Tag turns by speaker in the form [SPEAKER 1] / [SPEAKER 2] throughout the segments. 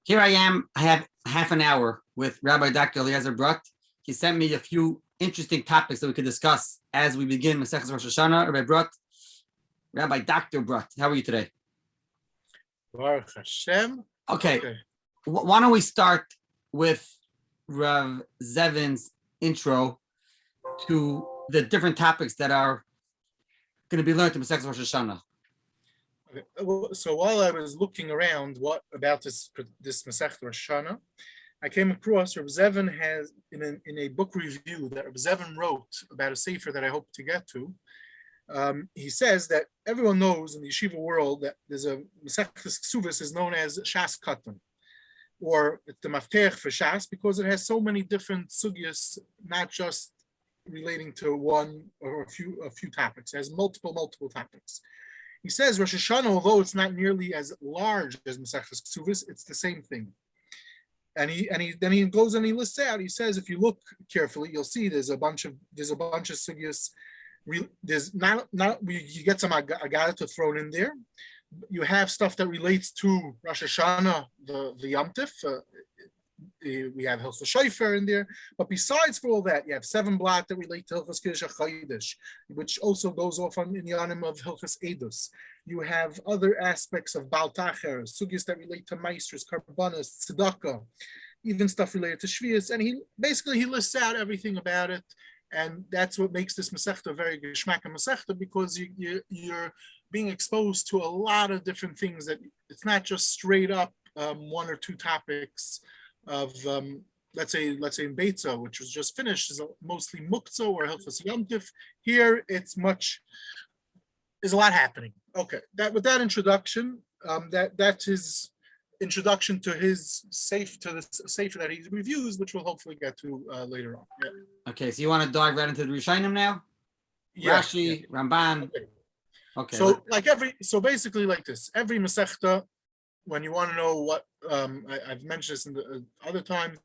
[SPEAKER 1] Here I am. I have half an hour with Rabbi Dr. Eliezer Brut. He sent me a few interesting topics that we could discuss as we begin Maseches Rosh Hashanah. Rabbi Brut, Rabbi Dr. Brut, how are you today?
[SPEAKER 2] Baruch Hashem.
[SPEAKER 1] Okay. Why don't we start with Rav Zevin's intro to the different topics that are going to be learned in Maseches Rosh Hashanah.
[SPEAKER 2] Okay. So while I was looking around about this Masechet Rosh Hashanah, I came across Rav Zevin has in a book review that Rav Zevin wrote about a sefer that I hope to get to. He says that everyone knows in the yeshiva world that there's a Masechet Ksuvos is known as Shas Katan, or the Mafteach for Shas, because it has so many different sugyas, not just relating to one or a few topics. It has multiple topics. He says Rosh Hashanah, although it's not nearly as large as Masechet Ksuvos, it's the same thing. And then he goes and he lists out. He says, if you look carefully, you'll see there's a bunch of sugyas. There's not you get some agadata thrown in there. You have stuff that relates to Rosh Hashanah, the Yom Tif. We have Hilchos Shofar in there, but besides for all that, you have 7 blot that relate to Hilchos Kiddush HaChodesh, which also goes off in the yanim of Hilchos Eidos. You have other aspects of Baal Tacher, sugyas that relate to Maestros, Karbanos, Tzedakah, even stuff related to Shvius, and he lists out everything about it, and that's what makes this Masechta very Geschmack and Masechta, because you're being exposed to a lot of different things, that it's not just straight up 1 or 2 topics of let's say in Beitza, which was just finished, is mostly Muktzah or Hilchos Yom Tif. Here there's a lot happening. Okay, with that introduction, that's his introduction to his sefer that he reviews, which we'll hopefully get to later on. Yeah.
[SPEAKER 1] Okay, so you want to dive right into the Rishonim now?
[SPEAKER 2] Yeah,
[SPEAKER 1] Rashi, yeah. Ramban. Okay.
[SPEAKER 2] So basically like this, every Masechta, when you want to know what, I've mentioned this in the other times,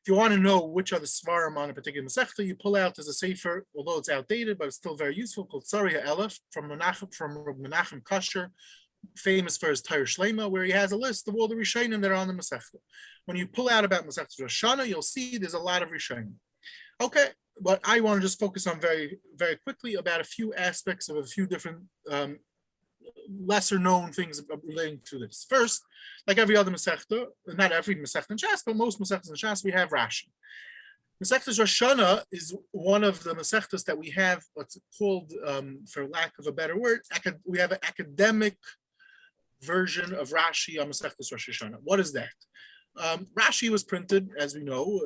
[SPEAKER 2] if you want to know which are the svarim on a particular Masechta, you pull out as a sefer, although it's outdated, but it's still very useful, called Tzari HaElef from Menachem Kasher, famous for his Torah Shlema, where he has a list of all the Rishonim that are on the Masechta. When you pull out about Masechta Rosh Hashanah, you'll see there's a lot of Rishonim. Okay, but I want to just focus on very, very quickly about a few aspects of a few different lesser known things relating to this. First, like every other Masechta, not every Masechta in Shas, but most Masechtas in Shas, we have Rashi. Masechtas Rosh Hashanah is one of the Masechtas that we have what's called, for lack of a better word, we have an academic version of Rashi on Masechtas Rosh Hashanah. What is that? Rashi was printed, as we know,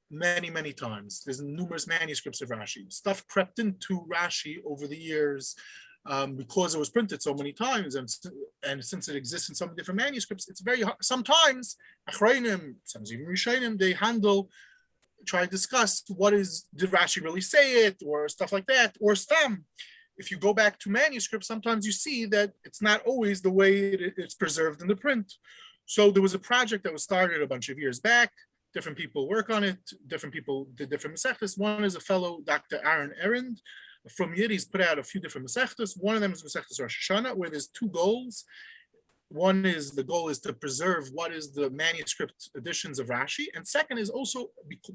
[SPEAKER 2] many times. There's numerous manuscripts of Rashi. Stuff crept into Rashi over the years, because it was printed so many times, and since it exists in so many different manuscripts, it's very hard. Sometimes Achronim, sometimes even Rishonim, they try to discuss did Rashi really say it, or stuff like that, or Stam. If you go back to manuscripts, sometimes you see that it's not always the way it's preserved in the print. So there was a project that was started a bunch of years back. Different people work on it. Different people did different Masechtas. One is a fellow, Dr. Aaron Erend, from Yid. He's put out a few different Masechtas. One of them is Masechtas Rosh Hashanah, where there's 2 goals. One is the goal is to preserve what is the manuscript editions of Rashi, and second is also,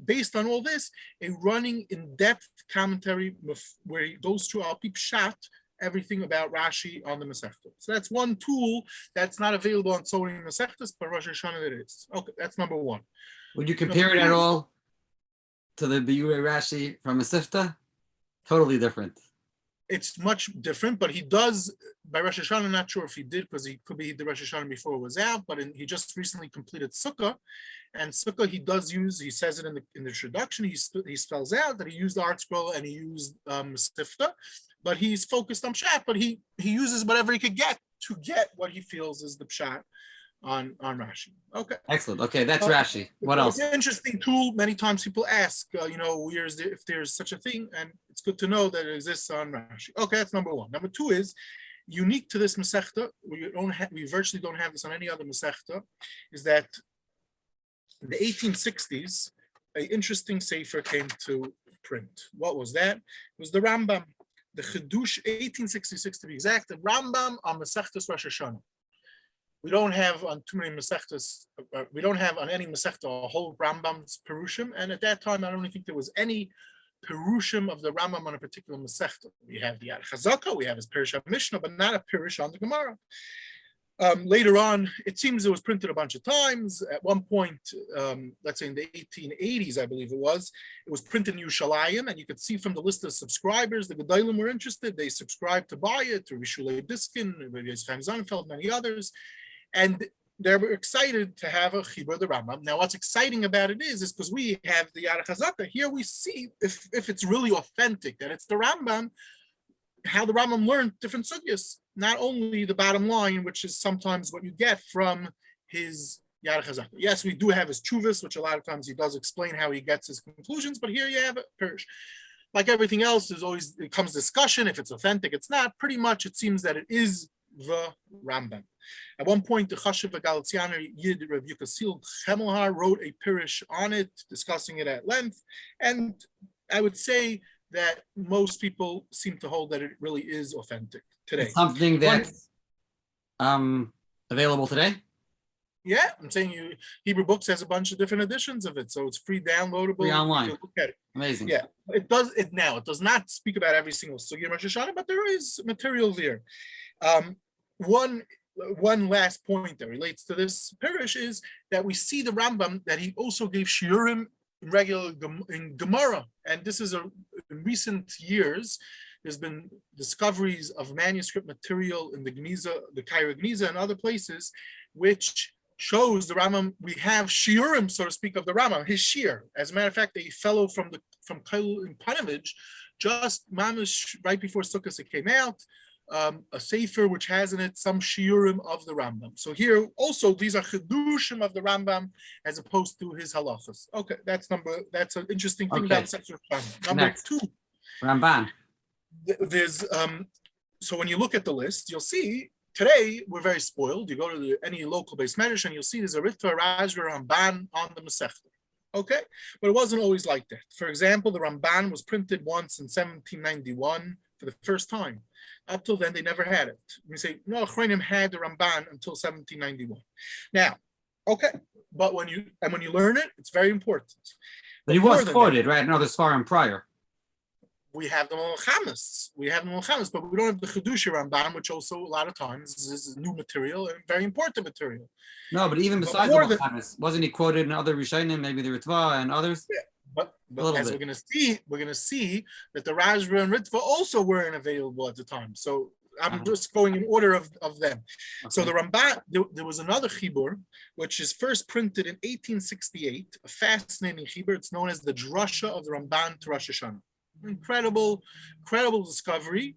[SPEAKER 2] based on all this, a running in-depth commentary where he goes through Al Pi Pshat, everything about Rashi on the Masechta. So that's one tool that's not available on so many Masechtas, but Rosh Hashanah it is. Okay, that's number 1.
[SPEAKER 1] Would you compare it at all to the Biurei Rashi from Masechta? Totally different.
[SPEAKER 2] It's much different, but he does, by Rosh Hashanah, I'm not sure if he did, because he could be the Rosh Hashanah before it was out, but he just recently completed Sukkah, and Sukkah he says it in the introduction, he spells out that he used the Art Scroll and he used Sifta, but he's focused on Pshat, but he uses whatever he could get to get what he feels is the Pshat on Rashi. Okay.
[SPEAKER 1] Excellent. Okay, that's Rashi. What else?
[SPEAKER 2] It's an interesting tool. Many times people ask, if there's such a thing, and it's good to know that it exists on Rashi. Okay, that's number 1. Number 2 is unique to this Masechta. We virtually don't have this on any other Masechta. Is that in the 1860s, an interesting sefer came to print. What was that? It was the Rambam, the Chidush, 1866 to be exact, the Rambam on Masechtas Rosh Hashanah. we don't have on too many Masechtas, we don't have on any Masechta a whole Rambam's Perushim, and at that time I don't even think there was any Perushim of the Rambam on a particular Masechta. We have the Yad Chazaka, we have his Perush Mishnah, but not a Perush on the Gemara. Later on, it seems it was printed a bunch of times. At one point, let's say in the 1880s, I believe it was printed in Yerushalayim, and you could see from the list of subscribers, the Gedolim were interested. They subscribed to buy it, to Rishulei Diskin, Chaim Sonnenfeld, many others. And they were excited to have a Chibur of the Rambam. Now, what's exciting about it is because we have the Yad Chazaka. Here we see if it's really authentic, that it's the Rambam, how the Rambam learned different sugyas, not only the bottom line, which is sometimes what you get from his Yad Chazaka. Yes, we do have his Chuvas, which a lot of times he does explain how he gets his conclusions, but here you have a Perush. Like everything else, it comes discussion, if it's authentic, it's not. Pretty much it seems that it is the Rambam. At one point, the Chashiv Galicianer Yid Rav Yukasil Chemelhar wrote a Perush on it, discussing it at length, and I would say that most people seem to hold that it really is authentic today.
[SPEAKER 1] It's something that's available today?
[SPEAKER 2] Yeah, I'm saying Hebrew Books has a bunch of different editions of it, so it's free downloadable.
[SPEAKER 1] Free online.
[SPEAKER 2] Look at it.
[SPEAKER 1] Amazing.
[SPEAKER 2] Yeah, it does not speak about every single Sugya Rosh Hashanah, but there is material there. One last point that relates to this Perush is that we see the Rambam that he also gave shiurim in Gemara, and this is in recent years. There's been discoveries of manuscript material in the Geniza, the Cairo Geniza, and other places, which shows the Rambam. We have shiurim, so to speak, of the Rambam, his shiur. As a matter of fact, a fellow from Kail in Panovich, just mamish right before Sukkot, it came out. A sefer which has in it some shiurim of the Rambam. So here also these are chidushim of the Rambam as opposed to his halachas. Okay, that's an interesting thing about Sefer Rambam. Number
[SPEAKER 1] Next.
[SPEAKER 2] 2,
[SPEAKER 1] Ramban.
[SPEAKER 2] there's so when you look at the list, you'll see today we're very spoiled. You go to any local based medrash and you'll see there's a Ritva Rajra Ramban on the Masechta. Okay, but it wasn't always like that. For example, the Ramban was printed once in 1791 for the first time. Up till then, they never had it. We say, no, Achronim had the Ramban until 1791. Now, okay, but when you learn it, it's very important.
[SPEAKER 1] But he was quoted, right? Another Svarim prior.
[SPEAKER 2] We have the Melchamas. But we don't have the Chedush Ramban, which also a lot of times is new material and very important material.
[SPEAKER 1] No, but even besides the Melchamas, wasn't he quoted in other Rishonim, maybe the Ritva and others?
[SPEAKER 2] Yeah. But as we're going to see that the Rajra and Ritva also weren't available at the time. So I'm just going in order of them. Okay. So the Ramban, there was another Chibur, which is first printed in 1868, a fascinating Chibur. It's known as the Drasha of the Ramban to Rosh Hashanah. Incredible discovery.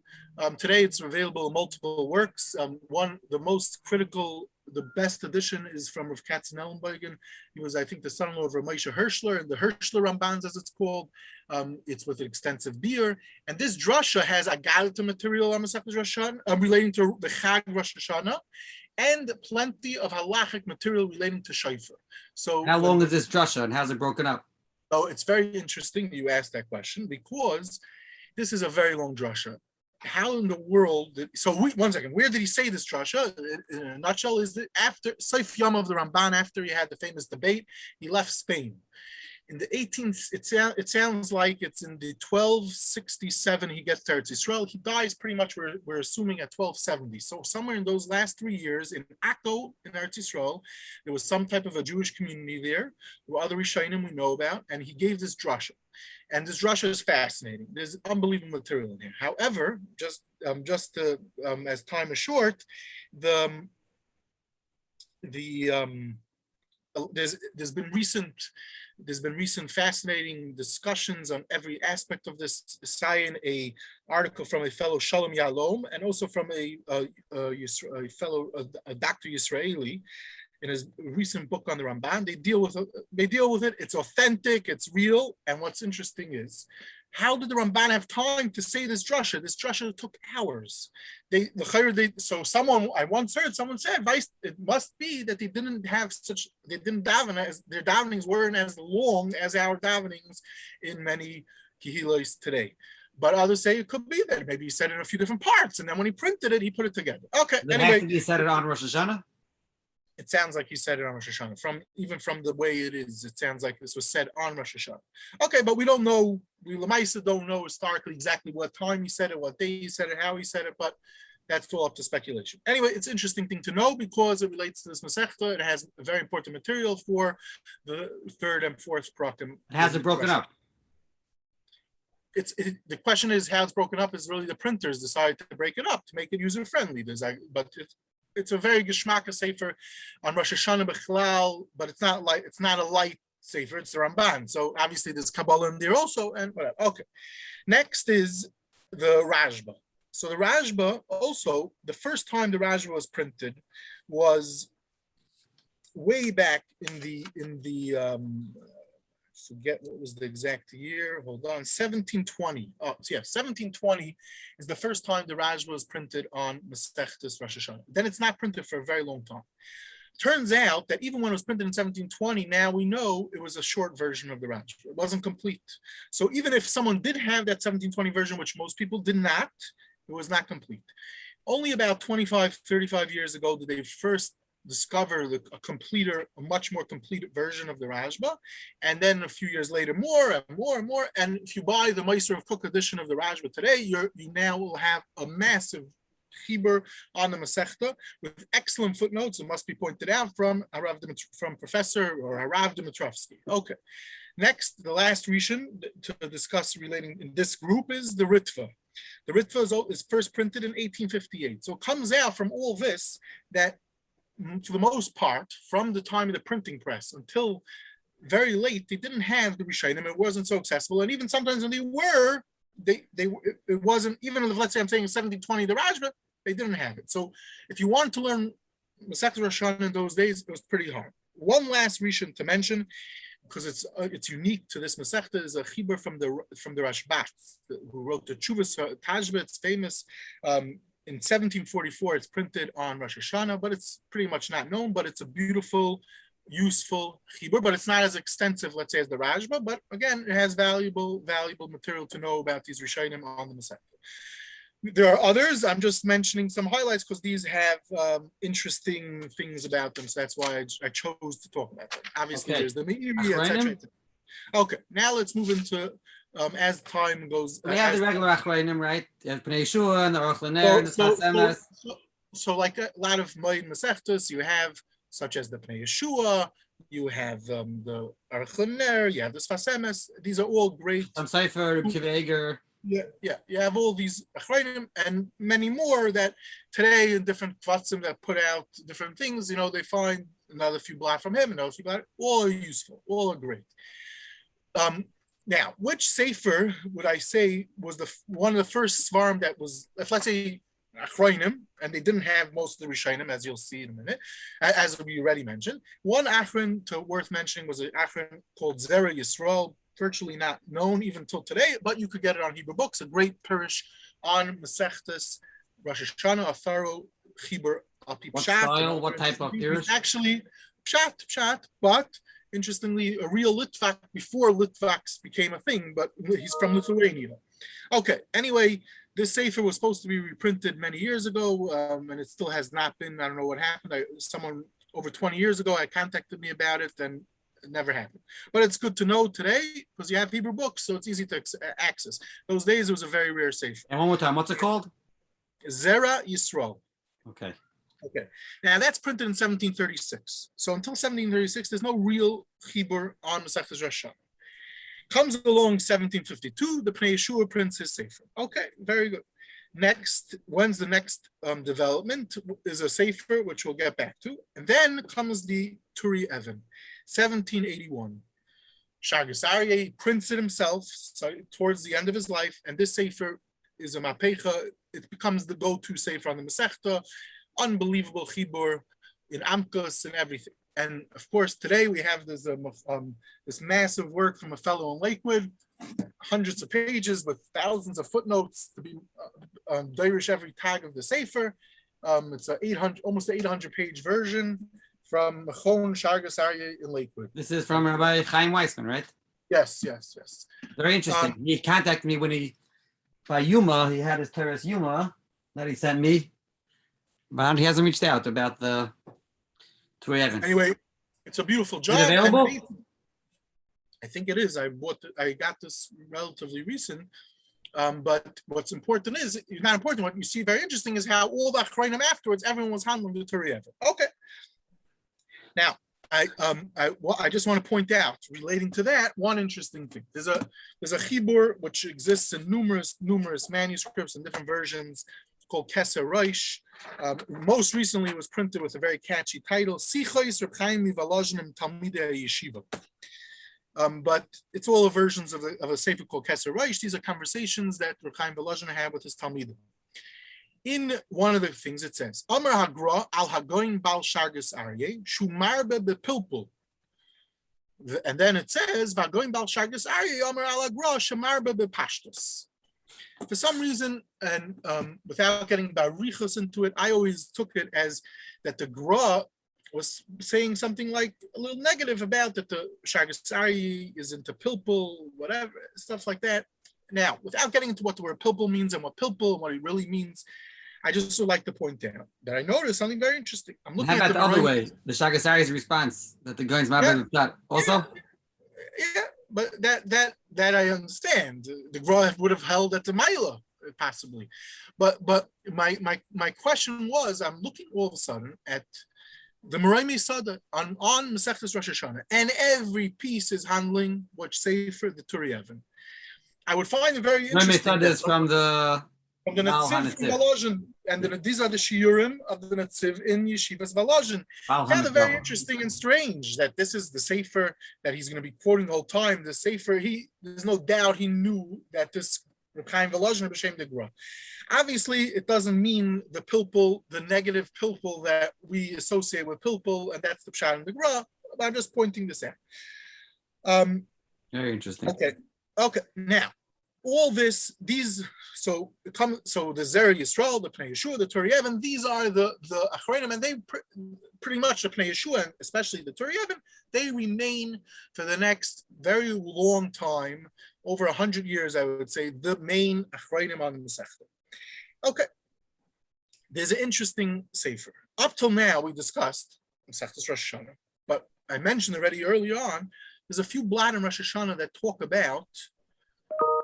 [SPEAKER 2] Today it's available in multiple works. The most critical, the best edition is from Rav Katzenellenbogen. He was, I think, the son-in-law of Rav Moshe Hirschler, and the Hirschler Rambans, as it's called. It's with an extensive beer. And this drasha has Agadita material on Masechtas Rosh Hashanah, relating to the Chag Rosh Hashanah, and plenty of halachic material relating to Shofar. So,
[SPEAKER 1] how long is this drasha, and how's it broken up?
[SPEAKER 2] So it's very interesting you asked that question, because this is a very long drasha. How in the world one second, where did he say this drasha? In a nutshell, is that after Seif Yom of the Ramban, after he had the famous debate, he left Spain. In the 18th, it sounds like it's in the 1267 he gets to Eretz Yisrael. He dies pretty much, we're assuming, at 1270. So somewhere in those last 3 years in Akko, in Eretz Yisrael, there was some type of a Jewish community there. There were other Rishonim we know about, and he gave this drasha. And this drasha is fascinating. There's unbelievable material in here. However, as time is short, there's been recent fascinating discussions on every aspect of this. Sign a article from a fellow Shalom Yalom, and also from a fellow Dr. Yisraeli, in his recent book on the Ramban. They deal with it. It's authentic. It's real. And what's interesting is, how did the Ramban have time to say this drasha? This drasha took hours. So someone, I once heard someone say, it must be that they didn't daven, as their davenings weren't as long as our davenings in many kehillos today. But others say it could be that maybe he said it in a few different parts, and then when he printed it, he put it together. Okay.
[SPEAKER 1] Anyway, he said it on Rosh Hashanah.
[SPEAKER 2] It sounds like he said it on Rosh Hashanah. Even from the way it is, it sounds like this was said on Rosh Hashanah. Okay, but we don't know. We Lamaisa don't know historically exactly what time he said it, what day he said it, how he said it, but that's all up to speculation. Anyway, it's an interesting thing to know because it relates to this Masechta. It has a very important material for the third and fourth prakim.
[SPEAKER 1] How's it broken up?
[SPEAKER 2] The question is how it's broken up is really the printers decide to break it up to make it user friendly. But it's a very geschmacka sefer on Rosh Hashanah Bechlal, but it's not a light sefer. It's the Ramban. So obviously there's Kabbalah in there also, and whatever. Okay. Next is the Rashba. So the Rashba also, the first time the Rashba was printed was way back in the forget what was the exact year. Hold on, 1720. Oh, so yeah, 1720 is the first time the Rashba was printed on Masechtas Rosh Hashanah. Then it's not printed for a very long time. Turns out that even when it was printed in 1720, now we know it was a short version of the Rashba. It wasn't complete. So even if someone did have that 1720 version, which most people did not, it was not complete. Only about 25, 35 years ago did they first discover a much more complete version of the Rashba, and then a few years later, more and more and more. And if you buy the Meister of Cook edition of the Rashba today, you now will have a massive chibur on the Masechta with excellent footnotes. It must be pointed out from Professor or Harav Dimitrovsky. Okay. Next, the last Rishon to discuss relating in this group is the Ritva. The Ritva is first printed in 1858. So it comes out from all this that, for the most part, from the time of the printing press until very late, they didn't have the Rishonim. It wasn't so accessible, and even sometimes when they were, it wasn't. Even if, let's say I'm saying 1720 the Rashba, they didn't have it. So if you wanted to learn Masechta Rosh Hashanah in those days, it was pretty hard. One last Rishon to mention, because it's unique to this Masechta, is a chibur from the Rashbat, who wrote the Chuvas Tajba. It's famous. In 1744, it's printed on Rosh Hashanah, but it's pretty much not known. But it's a beautiful, useful chibur. But it's not as extensive, let's say, as the Rashba. But again, it has valuable material to know about these Rishonim on the Masechta. There are others. I'm just mentioning some highlights because these have interesting things about them. So that's why I chose to talk about them. Obviously, there's the Meiri, etc. Okay, now let's move into as time goes.
[SPEAKER 1] We have the regular Achronim, right? You have Pnei Yeshua and the Aruch LaNer and the Sfas Emes.
[SPEAKER 2] So like a lot of Moed Masechtas, you have such as the Pnei Yeshua, you have the Aruch LaNer, you have the Sfas Emes. These are all great.
[SPEAKER 1] Some Sefer, Kiva Eger.
[SPEAKER 2] Yeah. You have all these Achronim and many more that today in different kvatzim that put out different things, they find another few blot from him, another few blot. All are useful, all are great. Now, which sefer would I say was one of the first svarim that was, if let's say Achronim, and they didn't have most of the Rishonim, as you'll see in a minute, as we already mentioned. One Achron worth mentioning was an Achron called Zera Yisrael, virtually not known even till today, but you could get it on Hebrew books, a great parish on Masechtas Rosh Hashanah, a thorough Hebrew Alpi Pshat.
[SPEAKER 1] What type of parish?
[SPEAKER 2] Actually, Pshat, but interestingly, a real Litvak before Litvaks became a thing, but he's from Lithuania. Okay, anyway, this Sefer was supposed to be reprinted many years ago, and it still has not been. I don't know what happened. Someone over 20 years ago contacted me about it, and it never happened. But it's good to know today because you have Hebrew books, so it's easy to access. Those days, it was a very rare Sefer.
[SPEAKER 1] And one more time, what's it called?
[SPEAKER 2] Zera Yisrael.
[SPEAKER 1] Okay.
[SPEAKER 2] Now that's printed in 1736. So until 1736, there's no real chibur on Masechtas Rosh Hashanah. Comes along 1752, the Pnei Yeshua prints his Sefer. Okay, very good. Next, when's the next development? Is a Sefer, which we'll get back to. And then comes the Turi Evan, 1781. Shagas Aryeh prints it himself towards the end of his life. And this Sefer is a Mapecha. It becomes the go-to Sefer on the Masechta. Unbelievable chibur in Amkus and everything. And of course, today we have this massive work from a fellow in Lakewood, hundreds of pages with thousands of footnotes to be Dairish every tag of the Sefer. It's almost an 800-page version from Mechon Shagas Aryeh in Lakewood.
[SPEAKER 1] This is from Rabbi Chaim Weissman, right?
[SPEAKER 2] Yes.
[SPEAKER 1] Very interesting. He contacted me by Yuma, he had his Teres Yuma that he sent me. But he hasn't reached out about the Tori Evans.
[SPEAKER 2] Anyway, it's a beautiful job.
[SPEAKER 1] Is it available?
[SPEAKER 2] I think it is. I got this relatively recent. But what's important is, not important, what you see very interesting is how all the Achrayim afterwards, everyone was handling the Tori Even. Okay. Now, I just want to point out, relating to that, one interesting thing. There's a chibur which exists in numerous manuscripts and different versions called Keser Rosh. Most recently, it was printed with a very catchy title, Sichos Reb Chaim Mivolozhin Talmidei Yeshiva. But it's all versions of a sefer called Keser Rosh. These are conversations that Reb Chaim Volozhin had with his Talmidim. In one of the things it says, Amar Hagra al Hagoyin Bal Shargus Aryeh Shumarbe Bepilpul. And then it says, Vagoyin Bal Shargus Aryeh Amar al Hagra Shumarbe Bepashtus. For some reason, and without getting barichos into it, I always took it as that the Gra was saying something like a little negative about that the Shargus Aryeh is into pilpul, whatever, stuff like that. Now, without getting into what the word pilpul means and what pilpul and what it really means, I just would like to point out that I noticed something very interesting. I'm looking
[SPEAKER 1] How
[SPEAKER 2] at
[SPEAKER 1] about the other way? The Shargus Aryeh's response that the Goyin's Mabed shot also?
[SPEAKER 2] Yeah, but that I understand. The Gra would have held at the Maila, possibly. But my question was, I'm looking all of a sudden at the Merayim Sada on Masechtas Rosh Hashanah, and every piece is handling what Sefer the Tori Even. I would find it very interesting.
[SPEAKER 1] Merayim Sada is from the
[SPEAKER 2] Netziv from Volozhin, and these are the shiurim of the Netziv in Yeshivas Volozhin. I found it very interesting and strange that this is the Sefer that he's going to be quoting the whole time. The Sefer, there's no doubt he knew that this Reb Chaim Volozhin b'shem de Gra. Obviously, it doesn't mean the pilpul, the negative pilpul that we associate with pilpul, and that's the pshat in the Gra. But I'm just pointing this out.
[SPEAKER 1] Very interesting.
[SPEAKER 2] Okay. Now, all this, so the Zera Yisrael, the Pnei Yeshua, the Tori Even, these are the Achrayim, and they pretty much the Pnei Yeshua, and especially the Tori Even, they remain for the next very long time, over 100 years, I would say, the main Achrayim on the Masechta. Okay, there's an interesting sefer. Up till now, we discussed Masechtas Rosh Hashanah, but I mentioned already early on, there's a few blad in Rosh Hashanah that talk about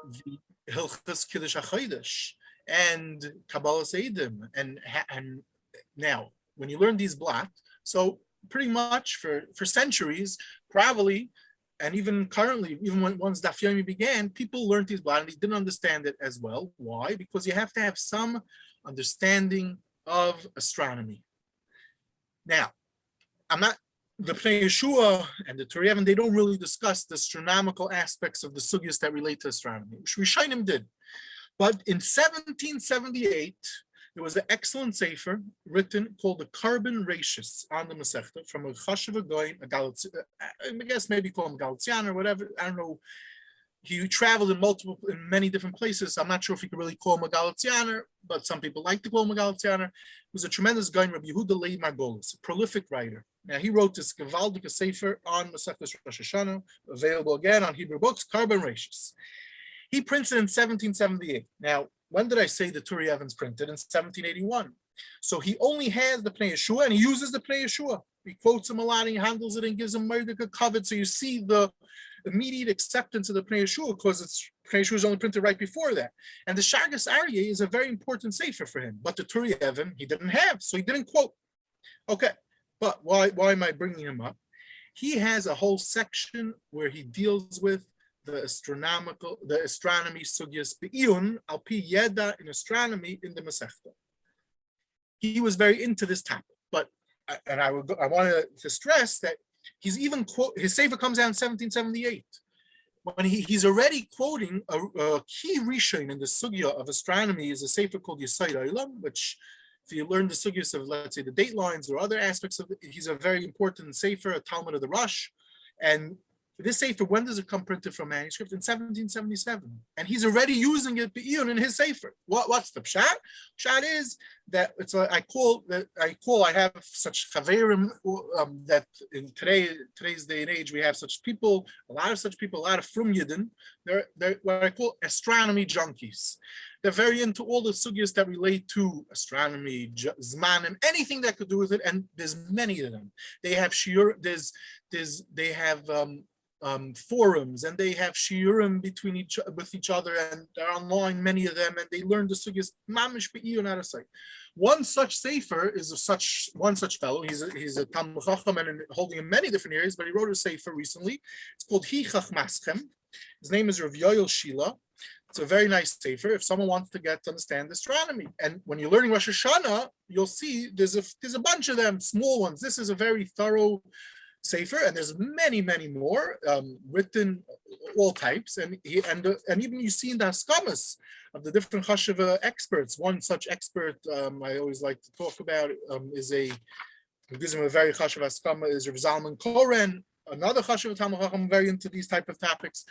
[SPEAKER 2] the Hilchas Kiddush HaChodesh and Kabbalah Seidim, and now when you learn these blad, so pretty much for centuries, probably, and even currently, even once Daf Yomi began, people learned these blad and they didn't understand it as well. Why? Because you have to have some understanding of astronomy. Now, the Pnei Yeshua and the Tori Even, they don't really discuss the astronomical aspects of the sugyas that relate to astronomy, which Rishonim did. But in 1778, there was an excellent sefer written called the Carbon Ratius on the Masechta from a Chashuv Goyin, I guess maybe call him Galician or whatever. I don't know. He traveled in many different places. I'm not sure if you could really call him a Galicianer, but some people like to call him a Galicianer. He was a tremendous guy, Rabbi Yehuda Leib Margolis, a prolific writer. Now, he wrote this Gevaldik Sefer on Masechtas Rosh Hashanah, available again on Hebrew Books, Carbon Ratius. He prints it in 1778. Now, when did I say the Tori Evans printed? In 1781. So he only has the Pnei Yeshua, and he uses the Pnei Yeshua. He quotes him a lot, and he handles it and gives him Mordecai covet. So you see the immediate acceptance of the Pnei Yeshua, because Pnei Yeshua was only printed right before that. And the Shargus Aryeh is a very important sefer for him. But the Tori Even, he didn't have, so he didn't quote. Okay, but why am I bringing him up? He has a whole section where he deals with the astronomy sugyas be'iyun al pi yeda in astronomy in the Masechta. He was very into this topic, but I wanted to stress that he's even his sefer comes out in 1778 when he's already quoting a key rishon in the sugya of astronomy is a sefer called Yesod Olam, which if you learn the sugyas of, let's say, the date lines or other aspects of it, he's a very important sefer, a Talmud of the Rosh, and this sefer, when does it come printed from manuscript? In 1777. And he's already using it in his sefer. What's the pshat? Pshat is that I have such chaverim that in today's day and age, we have such people, a lot of frum yidden. They're what I call astronomy junkies. They're very into all the sugyas that relate to astronomy, zmanim, anything that could do with it. And there's many of them. They have shiur, they have forums, and they have shiurim with each other, and they're online, many of them, and they learn the sugyas mamish be'iyun out of sight. One such sefer is one such fellow. He's a Talmud Chacham and holding in many different areas, but he wrote a sefer recently. It's called Hi Chachmaschem. His name is Rav Yoel Shila. It's a very nice sefer if someone wants to get to understand astronomy. And when you're learning Rosh Hashanah, you'll see there's a bunch of them, small ones. This is a very thorough sefer, and there's many more written all types, and even you see in the Haskamas of the different chashuva experts. One such expert I always like to talk about who gives him a very chashuv haskama is Rav Zalman Koren, another chashuv Talmud Chacham, very into these type of topics,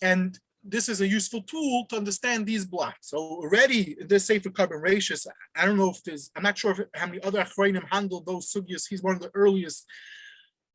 [SPEAKER 2] and this is a useful tool to understand these blocks. So already this sefer Carbon Ratius, I'm not sure how many other achronim handle those sugyas. He's one of the earliest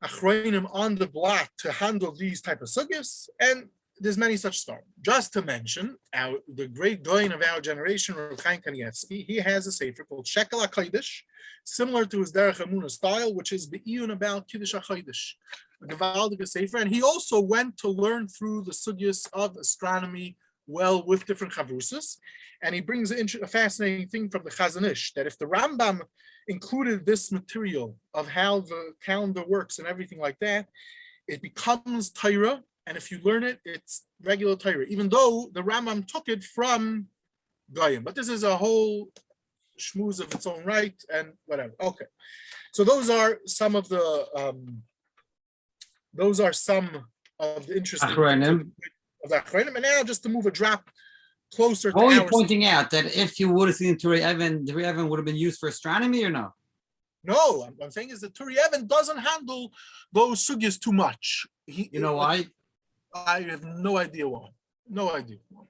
[SPEAKER 2] achronim on the block to handle these type of sugyas, and there's many such stars. Just to mention, the great goyin of our generation, Rav Chaim Kanievsky, he has a sefer called Shekel HaKodesh, similar to his Derech Emunah style, which is be'iyun about Kiddush HaKodesh, a gewaldige sefer. And he also went to learn through the sugyas of astronomy well with different chavrusas. And he brings a fascinating thing from the Chazon Ish, that if the Rambam included this material of how the calendar works and everything like that, it becomes Torah. And if you learn it, it's regular Torah, even though the Rambam took it from Goyim. But this is a whole shmooze of its own right and whatever. Okay, so those are some of the interesting
[SPEAKER 1] Achronim.
[SPEAKER 2] of the Achronim. And now just to move a drop closer to
[SPEAKER 1] Are you
[SPEAKER 2] ours.
[SPEAKER 1] pointing out that if you would have seen Turei Even, Turei Even would have been used for astronomy or no?
[SPEAKER 2] No, I'm saying is that Turei Even doesn't handle those sugyas too much.
[SPEAKER 1] You know why?
[SPEAKER 2] I have no idea why. No idea why.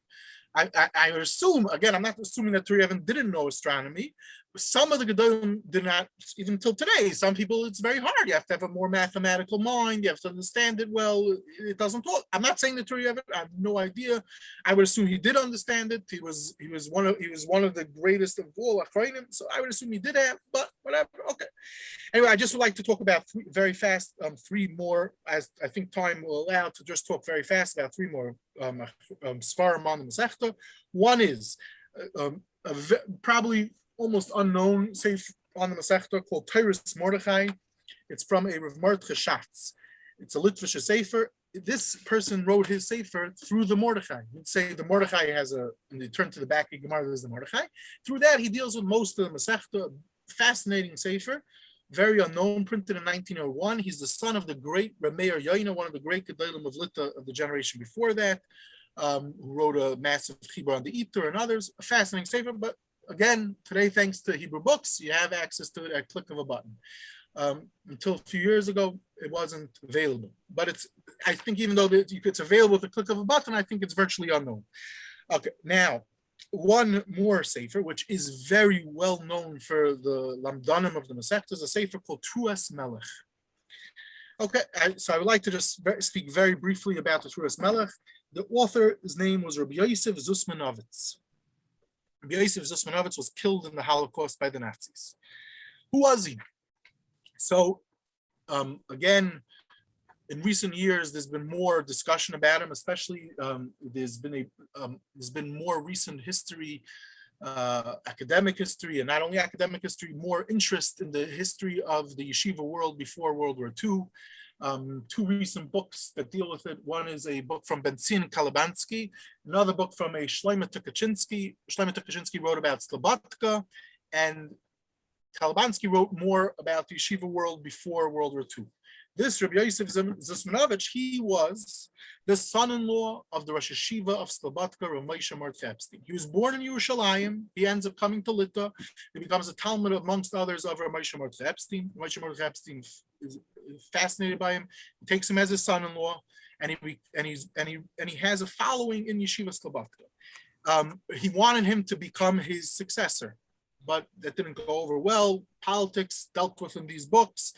[SPEAKER 2] I assume, again, I'm not assuming that Turei Even didn't know astronomy. Some of the Gedolim did not, even till today. Some people, it's very hard. You have to have a more mathematical mind. You have to understand it well. It doesn't talk. I'm not saying that Turei Even, I have no idea. I would assume he did understand it. He was one of the greatest of all Achronim. So I would assume he did have, but whatever. Okay. Anyway, I just would like to talk about three more, as I think time will allow, to just talk very fast about three more Svarim on the Masechta. One is probably almost unknown sefer on the Masechta called Teiros Mordechai. It's from a Rav Mordechai Schatz. It's a Litvish sefer. This person wrote his sefer through the Mordechai. He'd say the Mordechai and they turn to the back of Gemara, there's the Mordechai. Through that, he deals with most of the Masechta. Fascinating sefer, very unknown, printed in 1901. He's the son of the great Reb Meir Yoina, one of the great Gedolim of Lita of the generation before that, who wrote a massive chibur on the Eater and others. A fascinating sefer, but again, today, thanks to Hebrew books, you have access to it at a click of a button. Until a few years ago, it wasn't available. But I think even though it's available with a click of a button, I think it's virtually unknown. Okay, now, one more sefer, which is very well known for the Lamdanim of the Masechta, is a sefer called Truas Melech. Okay, so I would like to just speak very briefly about the Truas Melech. The author's name was Rabbi Yosef Zusmanovitz. Rabbi Yosef Zusmanovitz was killed in the Holocaust by the Nazis. Who was he? So, again, in recent years, there's been more discussion about him, especially there's been more recent history, academic history, and not only academic history, more interest in the history of the yeshiva world before World War II. Two recent books that deal with it. One is a book from Benzin Kalabansky, another book from a Shlomo Tukachinsky. Shlomo Tukachinsky wrote about Slobodka, and Kalabansky wrote more about the yeshiva world before World War II. This Rabbi Yosef Zusmanovitch, he was the son-in-law of the Rosh Yeshiva of Slobodka, Rav Moshe Mordechai Epstein. He was born in Yerushalayim. He ends up coming to Lita. He becomes a Talmud, amongst others, of Rav Moshe Mordechai Epstein. Moshe Mordechai Epstein is fascinated by him. He takes him as his son-in-law, and he has a following in Yeshiva Slobodka. He wanted him to become his successor, but that didn't go over well. Politics dealt with in these books.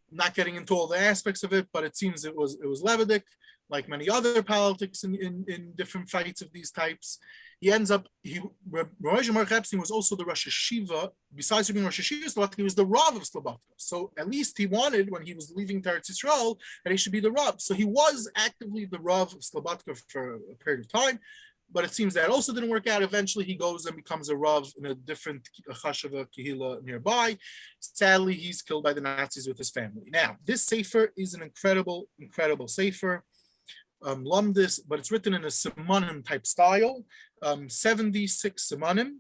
[SPEAKER 2] Not getting into all the aspects of it, but it seems it was Levitic. like many other politics in different fights of these types. He ends up, Moshe Mordechai Epstein was also the Rosh Hashiva. Besides being Rosh Hashiva, he was the Rav of Slobodka. So at least he wanted, when he was leaving Eretz Yisrael, that he should be the Rav. So he was actively the Rav of Slobodka for a period of time. But it seems that also didn't work out. Eventually, he goes and becomes a Rav in a different Chashava Kehila nearby. Sadly, he's killed by the Nazis with his family. Now, this Sefer is an incredible, incredible Sefer. Lumdis, but it's written in a Simanim type style, 76 Simanim.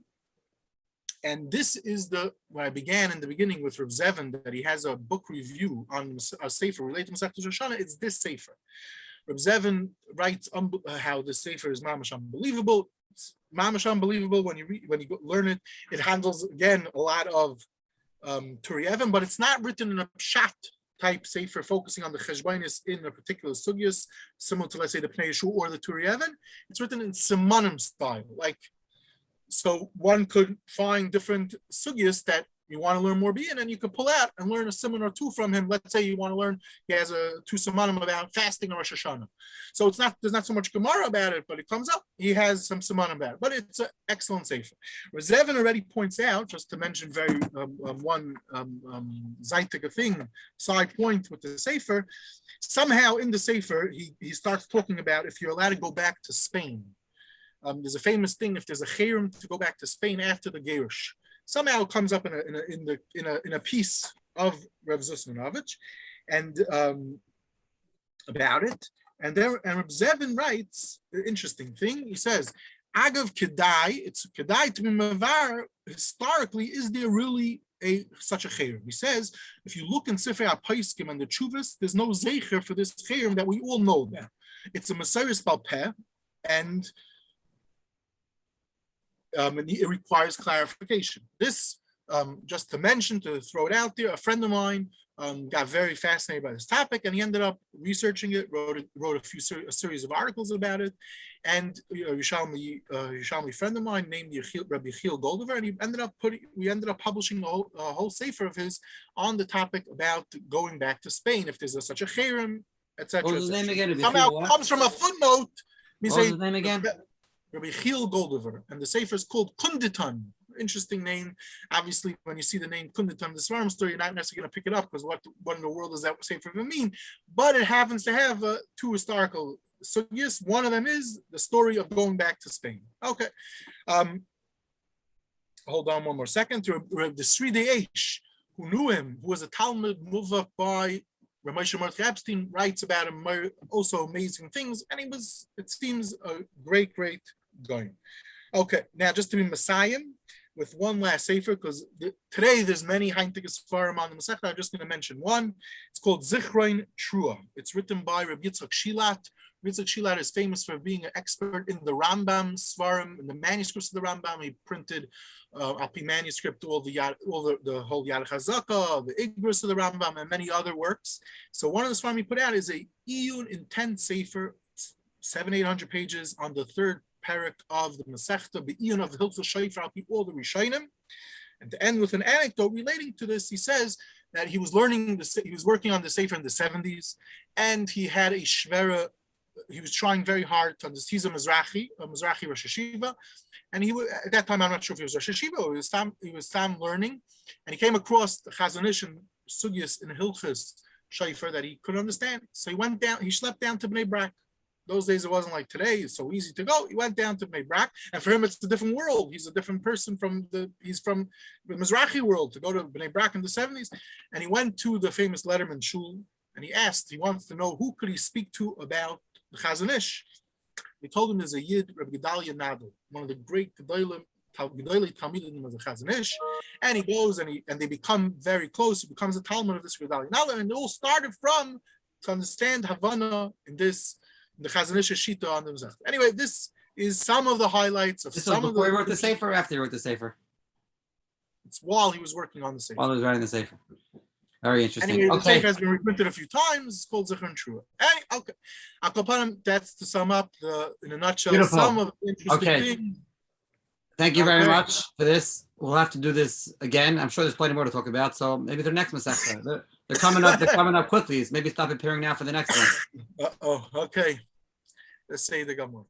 [SPEAKER 2] And this is when I began in the beginning with Reb Zevin, that he has a book review on a Sefer related to Masechtas Rosh Hashanah. It's this Sefer. Reb Zevin writes how the Sefer is mamash unbelievable. It's mamash unbelievable when you learn it. It handles, again, a lot of Turi Even, but it's not written in a pshat type Sefer focusing on the cheshbainis in a particular sugyas, similar to, let's say, the Pnei Yeshu or the Turi Even. It's written in Simanim style. So one could find different sugyas that you want to learn more and then you could pull out and learn a simon or two from him. Let's say you want to learn, he has two simanim about fasting or Rosh Hashanah. So there's not so much Gemara about it, but it comes up. He has some simanim about it, but it's an excellent Sefer. Rezevin already points out, just to mention very one Zaitika thing, side point with the Sefer, somehow in the Sefer, he starts talking about if you're allowed to go back to Spain. There's a famous thing, if there's a chayrim to go back to Spain after the Gerush. Somehow it comes up in a piece of Rev Zusmanovich and about it. And Reb Zevin writes an interesting thing. He says, Agav Kedai, it's Kedai to be Mavar, historically, is there really such a chayrim? He says, if you look in Sifrei HaPaiskim and the Chuvas, there's no zecher for this chayrim that we all know now. It's a Mesiris Balpeh, and it requires clarification. This, just to mention, to throw it out there, a friend of mine got very fascinated by this topic, and he ended up researching it, wrote a series of articles about it, and a Yerushalmi friend of mine named Rabbi Yechiel Goldover, and we ended up publishing a whole sefer of his on the topic about going back to Spain, if there's such a chayrim, etc.
[SPEAKER 1] What was his name again?
[SPEAKER 2] Somehow comes from a footnote.
[SPEAKER 1] What was his name again?
[SPEAKER 2] Rabbi Yechiel Goldover, and the sefer is called Kunditan. Interesting name. Obviously, when you see the name Kunditan, the Svarim story, you're not necessarily going to pick it up because what in the world does that sefer even mean? But it happens to have two historical sugyas. One of them is the story of going back to Spain. Okay. Hold on one more second. To the Sridei Eish, who knew him, who was a Talmud Muvak by Moshe Mordechai Epstein, writes about him also amazing things, and he was, it seems, a great guy. Okay, now just to be Messiah with one last sefer, because today there's many Heintige Sfarim on the Masechta. I'm just going to mention one. It's called Zichron Trua. It's written by Rabbi Yitzchak Shilat. Rabbi Yitzchak Shilat is famous for being an expert in the Rambam Sfarim, in the manuscripts of the Rambam. He printed Alpi manuscript, the whole Yad Chazaka, the Igros of the Rambam, and many other works. So one of the Sfarim he put out is a Iyun intense sefer, 700-800 pages on the third parak of the Masechta, the Iyun of the Hilchos Shofar, all the Rishonim. And to end with an anecdote relating to this, he says that he was working on the sefer in the 70s, and he had a shvera. He was trying very hard to understand. He's a Mizrahi Rosh Hashiva, and at that time I'm not sure if he was Rosh Hashiva or he was Tam learning, and he came across the Chazon Ish and Sugyas in Hilchos Shofar that he couldn't understand. So he schlepped down to Bnei Brak. Those days it wasn't like today, it's so easy to go. He went down to Bnei Brak, and for him it's a different world. He's a different person he's from the Mizrahi world, to go to Bnei Brak in the 70s. And he went to the famous Letterman Shul, and he wants to know who could he speak to about the Chazon Ish. He told him there's a Yid, Rabbi Gedalia Nadel, one of the great Gedolei Talmidim of the Chazon Ish, and he goes and they become very close. He becomes a Talmud of this Gedalia Nadel, and it all started from to understand Havana in the Chazon Ish Shita on the Mizrach. Anyway, this is some of the highlights of some of the. Before
[SPEAKER 1] he wrote the sefer, or after he wrote the sefer?
[SPEAKER 2] It's while he was working on the sefer.
[SPEAKER 1] While he was writing the sefer. Very interesting.
[SPEAKER 2] Anyway,
[SPEAKER 1] okay.
[SPEAKER 2] The sefer has been reprinted a few times. It's called Zichron Trua. Okay. Akopanim, that's to sum up in a nutshell,
[SPEAKER 1] Beautiful.
[SPEAKER 2] some of the interesting things.
[SPEAKER 1] Thank you very much for this. We'll have to do this again. I'm sure there's plenty more to talk about. So maybe the next Masechta. They're coming up. They're coming up quickly. Maybe stop preparing now for the next one.
[SPEAKER 2] Oh, okay. Let's say the Gemara.